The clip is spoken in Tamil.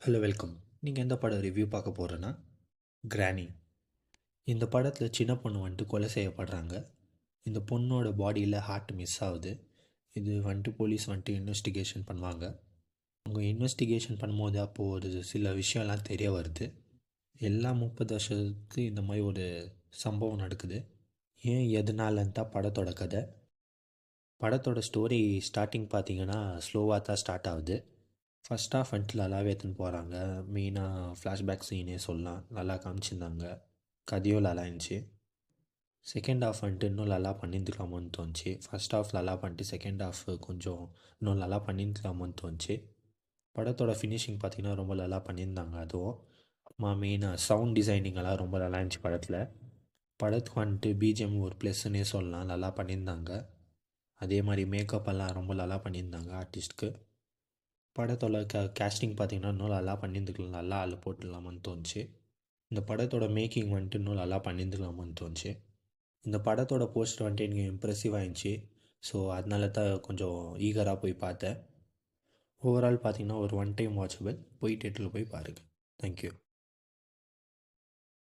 Hello welcome. நீங்கள் எந்த படம் ரிவ்யூ பார்க்க போகிறேன்னா கிரானி. இந்த படத்தில் சின்ன பொண்ணு வந்துட்டு கொலை செய்யப்படுறாங்க. இந்த பொண்ணோட பாடியில் ஹார்ட் மிஸ் ஆகுது. இது வந்துட்டு போலீஸ் வந்துட்டு இன்வெஸ்டிகேஷன் பண்ணுவாங்க. அவங்க இன்வெஸ்டிகேஷன் பண்ணும்போது அப்போது ஒரு சில விஷயம்லாம் தெரிய வருது. எல்லா 30 வருஷத்துக்கு இந்த மாதிரி ஒரு சம்பவம் நடக்குது. ஏன் எதனாலன்னு தான் படத்தோட கதை. படத்தோட ஸ்டோரி ஸ்டார்டிங் பார்த்தீங்கன்னா ஸ்லோவாக தான் ஸ்டார்ட் ஆகுது. ஃபஸ்ட் ஹாஃப் வந்துட்டு நல்லாவே எடுத்துன்னு போகிறாங்க. மெயினாக ஃப்ளாஷ்பேக் சீனே சொல்லலாம், நல்லா காமிச்சிருந்தாங்க. கதையும் நல்லா இருந்துச்சு. செகண்ட் ஹாஃப் வந்துட்டு இன்னும் நல்லா பண்ணியிருந்துக்கலாமோன்னு தோணுச்சு. ஃபஸ்ட் ஹாஃப் நல்லா பண்ணிட்டு செகண்ட் ஹாஃப் கொஞ்சம் இன்னும் நல்லா பண்ணியிருந்துக்கலாமோன்னு தோணுச்சு. படத்தோட ஃபினிஷிங் பார்த்திங்கன்னா ரொம்ப நல்லா பண்ணியிருந்தாங்க. அதுவும் மெயினாக சவுண்ட் டிசைனிங் எல்லாம் ரொம்ப நல்லா இருந்துச்சு படத்தில். படத்துக்கு வந்துட்டு பிஜிஎம் ஒரு ப்ளஸ்ன்னே சொல்லலாம், நல்லா பண்ணியிருந்தாங்க. அதே மாதிரி மேக்கப் எல்லாம் ரொம்ப நல்லா பண்ணியிருந்தாங்க ஆர்டிஸ்ட்க்கு. படத்தோட கேஸ்டிங் பார்த்திங்கன்னா இன்னும் நல்லா பண்ணியிருந்துக்கலாம், நல்லா ஆள் போட்டுடலாமான்னு தோணுச்சு. இந்த படத்தோட மேக்கிங் வந்துட்டு இன்னும் நல்லா பண்ணியிருந்துக்கலாமான்னு தோணுச்சு. இந்த படத்தோட போஸ்டர் வந்துட்டு எனக்கு இம்ப்ரெசிவாக இருந்துச்சு. ஸோ அதனால தான் கொஞ்சம் ஈகராக போய் பார்த்தேன். ஓவரால் பார்த்திங்கன்னா ஒரு ஒன் டைம் வாட்சபிள். போய் தேட்டரில் போய் பாருங்கள். தேங்க்யூ.